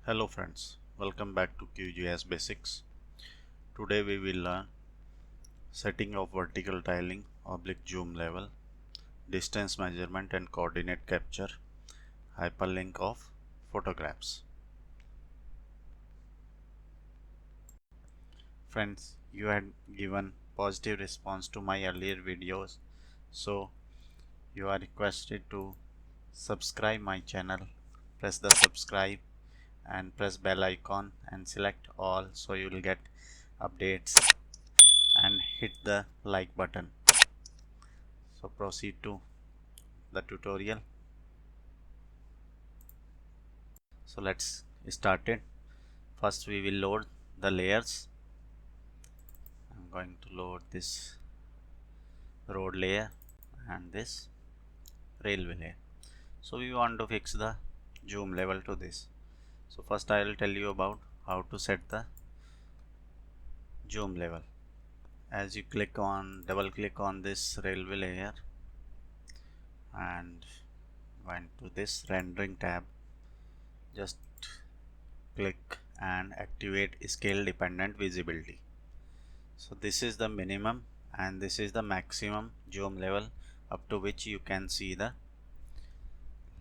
Hello friends, welcome back to QGIS Basics. Today we will learn setting of vertical tiling, oblique zoom level, distance measurement and coordinate capture, hyperlink of photographs. Friends, you had given positive response to my earlier videos, so you are requested to subscribe my channel, press the subscribe and press bell icon and select all so you will get updates and hit the like button. So proceed to the tutorial. So let's start it. First we will load the layers. I'm going to load this road layer and this railway layer. So we want to fix the zoom level to this. So first I will tell you about how to set the zoom level. As you double click on this railway layer and went to this rendering tab, just click and activate scale dependent visibility. So this is the minimum and this is the maximum zoom level up to which you can see the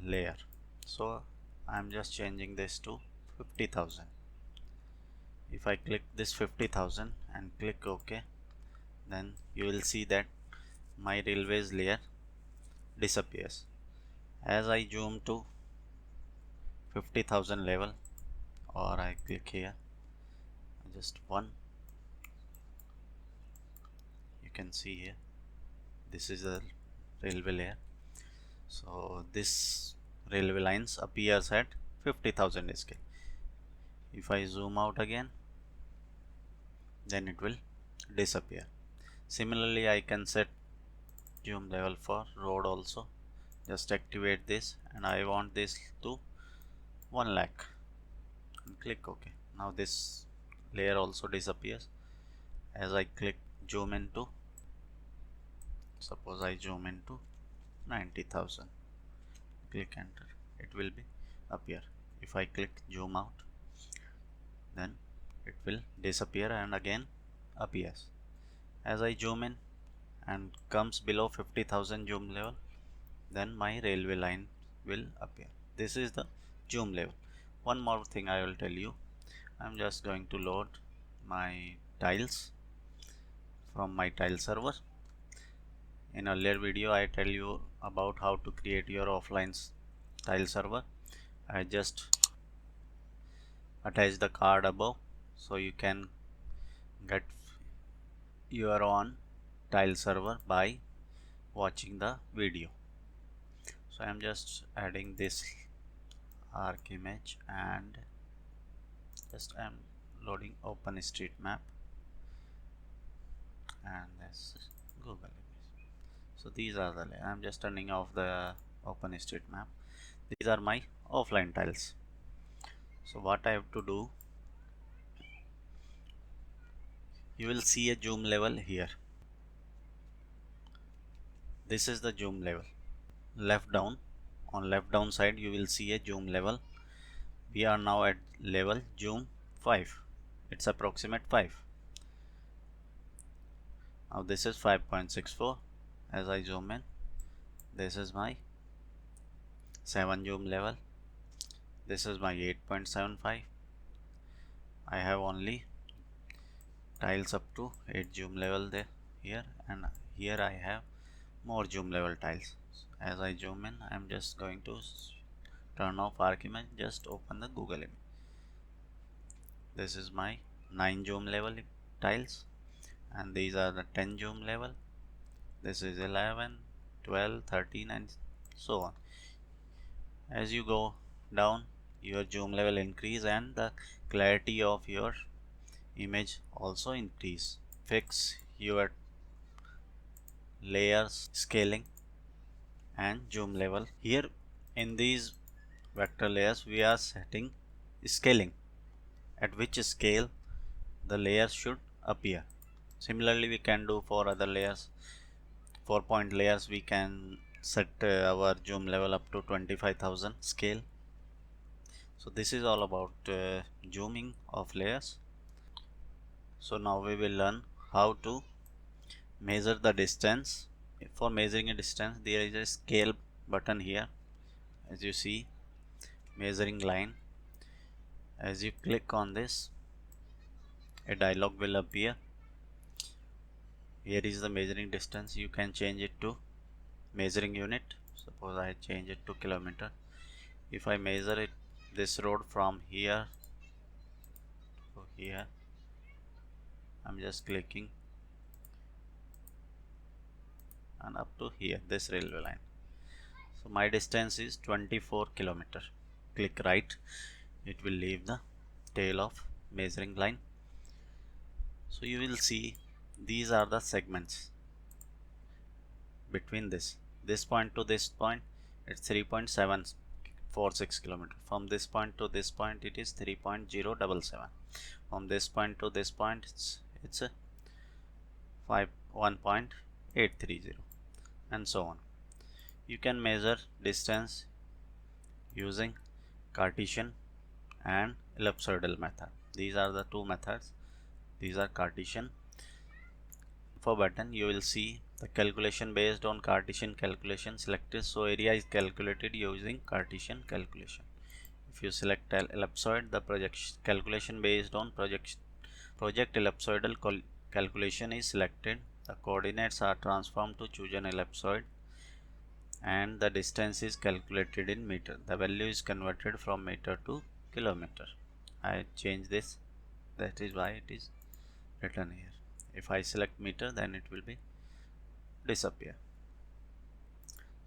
layer. So I'm just changing this to 50,000. If I click this 50,000 and click OK, then you will see that my railways layer disappears. As I zoom to 50,000 level, or I click here, just one, you can see here, this is the railway layer. So this railway lines appears at 50,000 scale. If I zoom out again, then it will disappear. Similarly, I can set zoom level for road also. Just activate this and I want this to 1 lakh and click OK. Now this layer also disappears. As I click zoom into, suppose I zoom into 90,000, click enter, it will be appear. If I click zoom out, then it will disappear and again appears. As I zoom in and comes below 50,000 zoom level, then my railway line will appear. This is the zoom level. One more thing I will tell you. I'm just going to load my tiles from my tile server. In earlier video I tell you about how to create your offline tile server. I just attach the card above so you can get your own tile server by watching the video. So I'm just adding this arc image and just I'm loading OpenStreetMap and this is Google image. So these are the layers. I'm just turning off the OpenStreetMap. These are my offline tiles. So what I have to do, you will see a zoom level here. This is the zoom level. Left down, on left down side you will see a zoom level. We are now at level zoom 5. It's approximate 5. Now this is 5.64. As I zoom in, this is my 7 zoom level. This is my 8.75. I have only tiles up to 8 zoom level there here, and here I have more zoom level tiles. As I zoom in, I am just going to turn off arc image, just open the Google image. This is my 9 zoom level tiles and these are the 10 zoom level. This is 11, 12, 13 and so on. As you go down, your zoom level increase and the clarity of your image also increase. Fix your layers, scaling and zoom level. Here in these vector layers we are setting scaling, at which scale the layers should appear. Similarly we can do for other layers. 4-point layers we can set our zoom level up to 25,000 scale. So this is all about zooming of layers. So now we will learn how to measure the distance. For measuring a distance, there is a scale button here. As you see, measuring line. As you click on this, a dialog will appear. Here is the measuring distance. You can change it to measuring unit. Suppose I change it to kilometer. If I measure it, this road from here to here, I'm just clicking, and up to here, this railway line. So my distance is 24 kilometer. Click right, it will leave the tail of measuring line. So you will see these are the segments between this point to this point. It's 3.746 kilometer. From this point to this point, it is 3.077. From this point to this point, it's a 1.830, and so on. You can measure distance using Cartesian and ellipsoidal method. These are the two methods. These are Cartesian. For button, you will see the calculation based on Cartesian calculation selected. So area is calculated using Cartesian calculation. If you select ellipsoid, the projection calculation based on project ellipsoidal calculation is selected. The coordinates are transformed to choose an ellipsoid, and the distance is calculated in meter. The value is converted from meter to kilometer. I change this, that is why it is written here. If I select meter, then it will be disappear.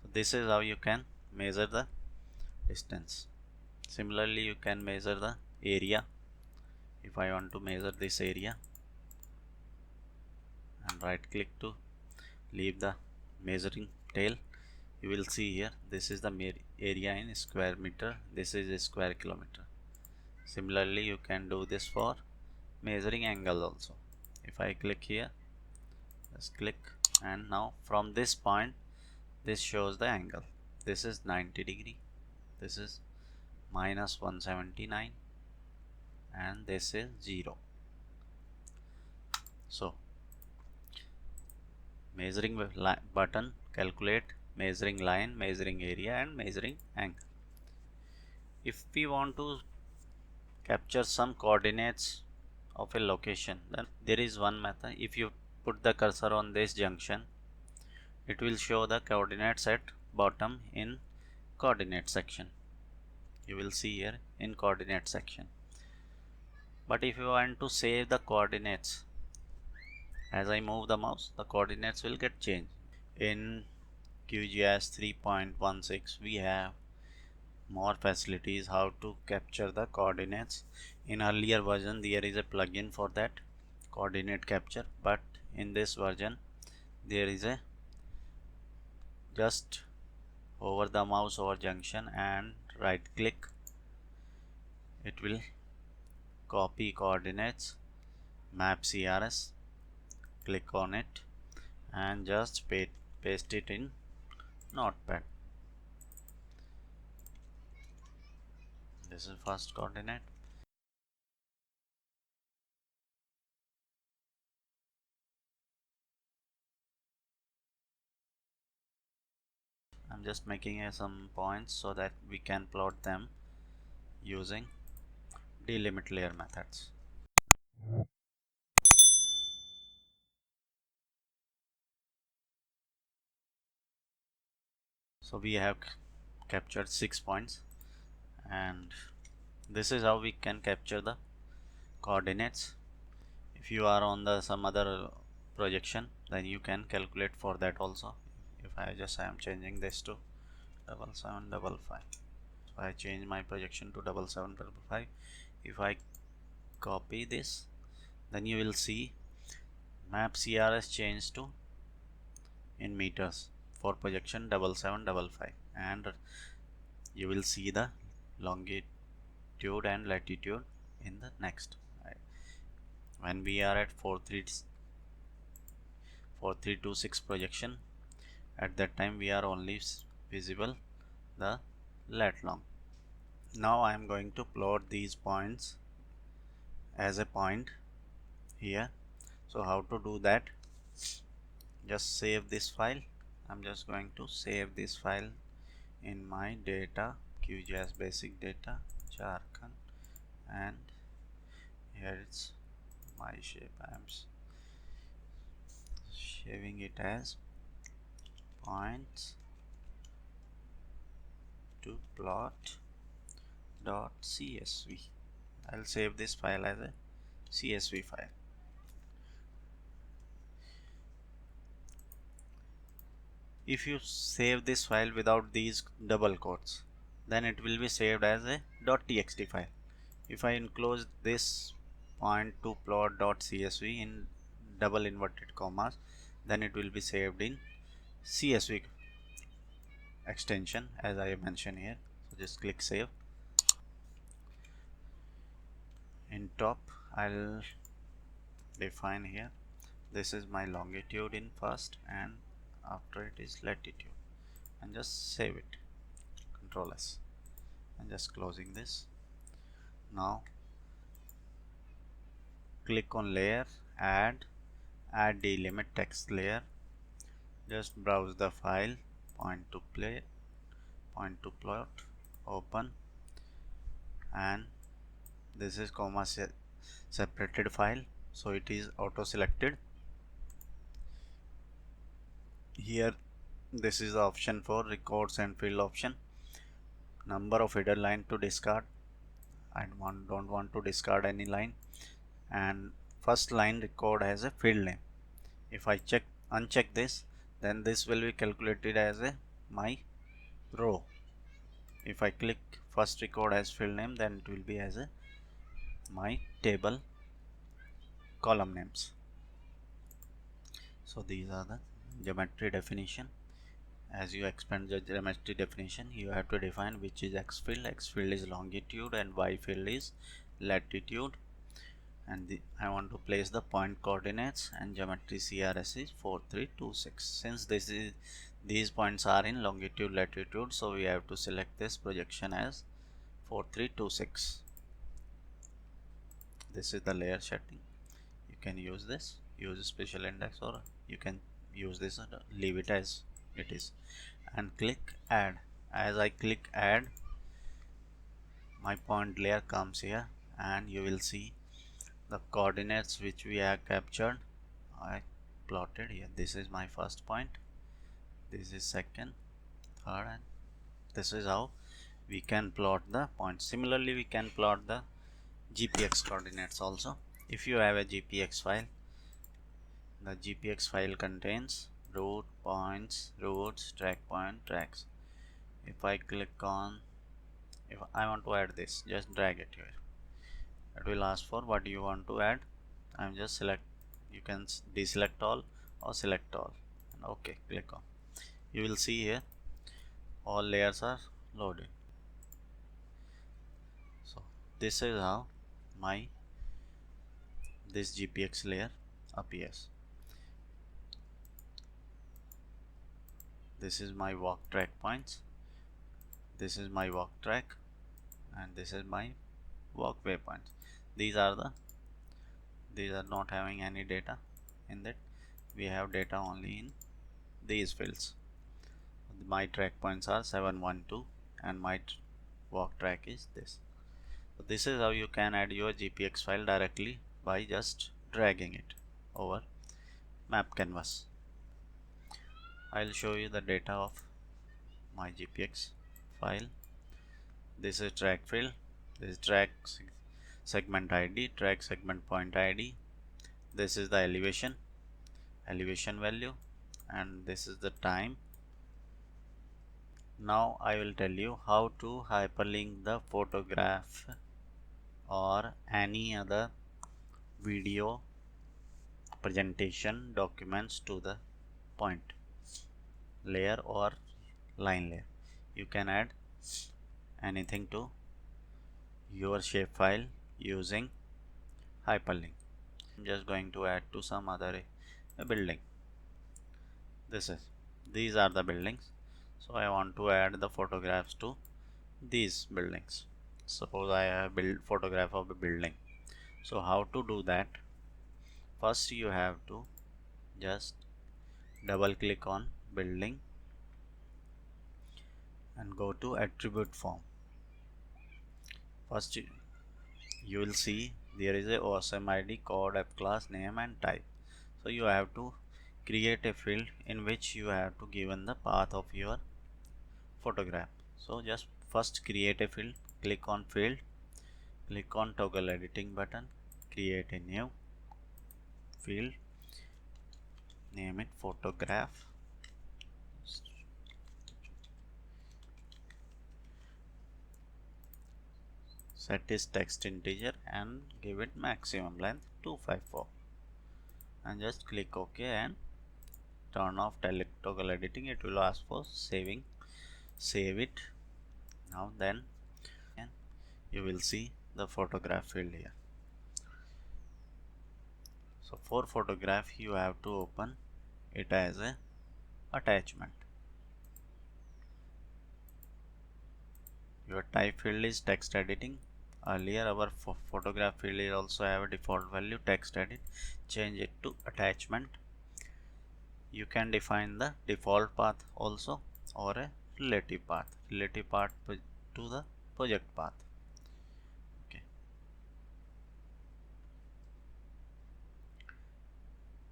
So this is how you can measure the distance. Similarly, you can measure the area. If I want to measure this area, and right click to leave the measuring tail, you will see here this is the area in square meter, this is a square kilometer. Similarly, you can do this for measuring angle also. If I click here, just click, and now from this point, this shows the angle. This is 90 degree, this is minus 179, and this is 0. So measuring button calculate measuring line, measuring area, and measuring angle. If we want to capture some coordinates of a location, then there is one method. If you put the cursor on this junction, it will show the coordinates at bottom in coordinate section. You will see here in coordinate section. But if you want to save the coordinates, as I move the mouse, the coordinates will get changed. In QGIS 3.16, we have more facilities how to capture the coordinates. In earlier version, there is a plugin for that coordinate capture, but in this version there is a just over the mouse over junction and right click, it will copy coordinates, map CRS, click on it, and just paste it in notepad. This is first coordinate. I'm just making some points so that we can plot them using delimit layer methods. So we have captured 6 points, and this is how we can capture the coordinates. If you are on the some other projection, then you can calculate for that also. If I am changing this to 7755, so I change my projection to 7755. If I copy this, then you will see map CRS changed to in meters for projection 7755, and you will see the longitude and latitude in the next. When we are at 4326 projection, at that time we are only visible the lat long. Now I am going to plot these points as a point here. So how to do that? Just save this file. I'm just going to save this file in my data QGIS basic data Jharkhand, and here it's my shape. I am saving it as points to plot dot csv. I'll save this file as a csv file. If you save this file without these double quotes, then it will be saved as a .txt file. If I enclose this point to plot.csv in double inverted commas, then it will be saved in csv extension as I mentioned here. So just click save. In top I'll define here, this is my longitude in first, and after it is latitude, and just save it. Control S and just closing this. Now click on layer, add delimit text layer. Just browse the file, point to plot, open, and this is comma separated file, so it is auto selected. Here this is the option for records and field option. Number of header line to discard. I don't want to discard any line, and first line record has a field name. If I uncheck this, then this will be calculated as a my row. If I click first record as field name, then it will be as a my table column names. So these are the geometry definition. As you expand the geometry definition, you have to define which is x field. X field is longitude and y field is latitude, and I want to place the point coordinates, and geometry CRS is 4326. Since these points are in longitude latitude, so we have to select this projection as 4326. This is the layer setting. You can use this, use a special index, or you can use this and leave it as it is, and click add. As I click add, my point layer comes here, and you will see the coordinates which we have captured. I plotted here. This is my first point, this is second, third, and this is how we can plot the points. Similarly, we can plot the GPX coordinates also. If you have a GPX file, the GPX file contains route, points, routes, track point, tracks. If I click on, if I want to add this, just drag it here. It will ask for what you want to add. I'm just select. You can deselect all or select all, and okay, click on. You will see here all layers are loaded. So this is how my this GPX layer appears. This is my walk track points, this is my walk track, and this is my walk waypoints. These are not having any data in that. We have data only in these fields. My track points are 712, and my walk track is this. So this is how you can add your GPX file directly by just dragging it over map canvas. I'll show you the data of my GPX file. This is track field, this is track segment ID, track segment point ID. This is the elevation value, and this is the time. Now I will tell you how to hyperlink the photograph or any other video presentation documents to the point layer or line layer. You can add anything to your shapefile using hyperlink. I'm just going to add to some other a building. These are the buildings, so I want to add the photographs to these buildings. Suppose I have built photograph of a building. So how to do that? First you have to just double click on building and go to attribute form. First you will see there is a OSM ID, code, app class, name and type. So you have to create a field in which you have to given the path of your photograph. So just first create a field, click on field, click on toggle editing button, create a new field, name it photograph, set is text integer and give it maximum length 254 and just click OK and turn off toggle editing. It will ask for saving. Save it. Now then you will see the photograph field here. So for photograph you have to open it as a attachment. Your type field is text editing. Earlier our photograph field is also have a default value text edit. Change it to attachment. You can define the default path also or a relative path to the project path. Okay.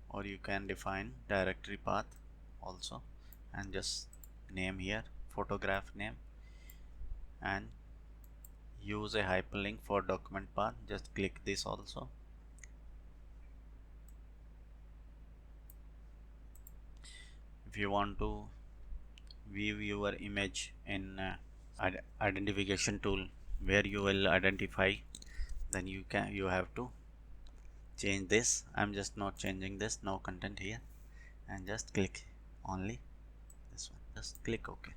Or you can define directory path also and just name here photograph name and use a hyperlink for document path. Just click this also. If you want to view your image in identification tool where you will identify, then you have to change this. I'm just not changing this, no content here, and just click only this one. Just click OK.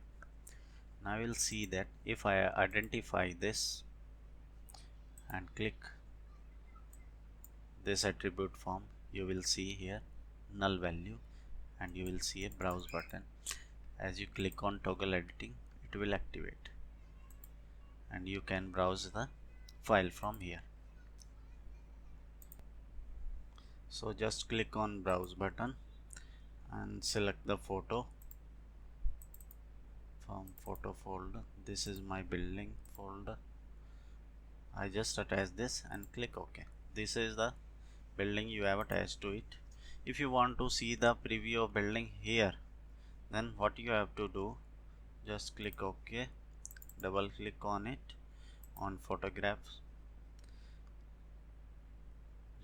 Now you'll see that if I identify this and click this attribute form, you will see here null value and you will see a browse button. As you click on toggle editing, it will activate and you can browse the file from here. So just click on browse button and select the photo from photo folder. This is my building folder. I just attach this and click OK. This is the building you have attached to it. If you want to see the preview of building here, then what you have to do, just click OK, double click on it, on photographs,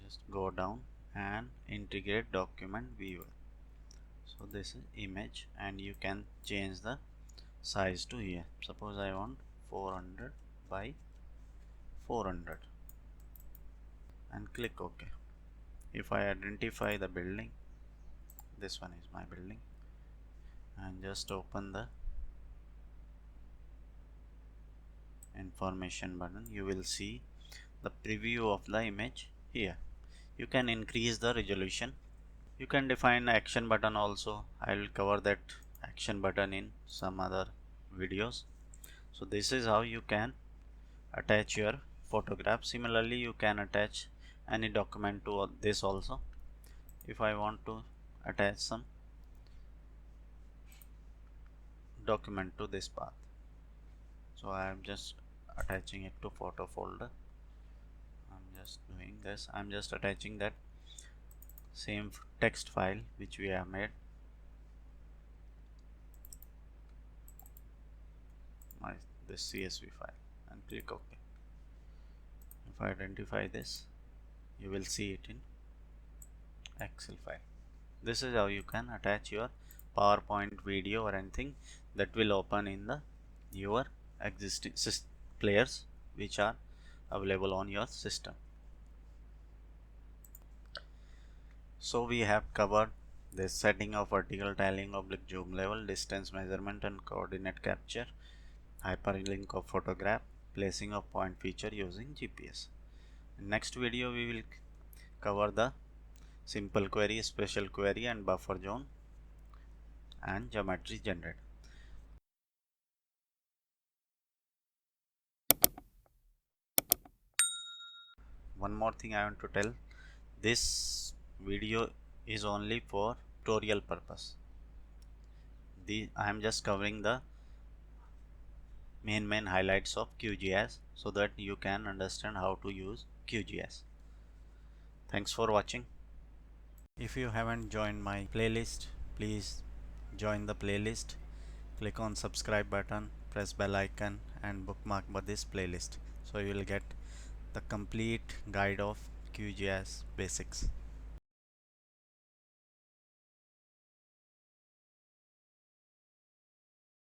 just go down and integrate document viewer. So this is image and you can change the size to here. Suppose I want 400 by 400 and click OK. If I identify the building, this one is my building, and just open the information button, you will see the preview of the image here. You can increase the resolution. You can define action button also. I will cover that action button in some other videos. So this is how you can attach your photograph. Similarly, you can attach any document to this also. If I want to attach some document to this path, so I am just attaching it to photo folder. I'm just doing this. I'm just attaching that same text file which we have made, this CSV file, and click OK. If I identify this, you will see it in Excel file. This is how you can attach your PowerPoint video or anything that will open in the your existing players which are available on your system. So we have covered the setting of vertical tiling, oblique zoom level, distance measurement and coordinate capture, hyperlink of photograph, placing of point feature using GPS. In next video we will cover the simple query, special query and buffer zone and geometry generator. one more thing I want to tell, this video is only for tutorial purpose. I am just covering the main highlights of QGIS so that you can understand how to use QGIS. Thanks for watching. If you haven't joined my playlist, please join the playlist. Click on subscribe button, press bell icon and bookmark this playlist so you will get the complete guide of QGIS basics.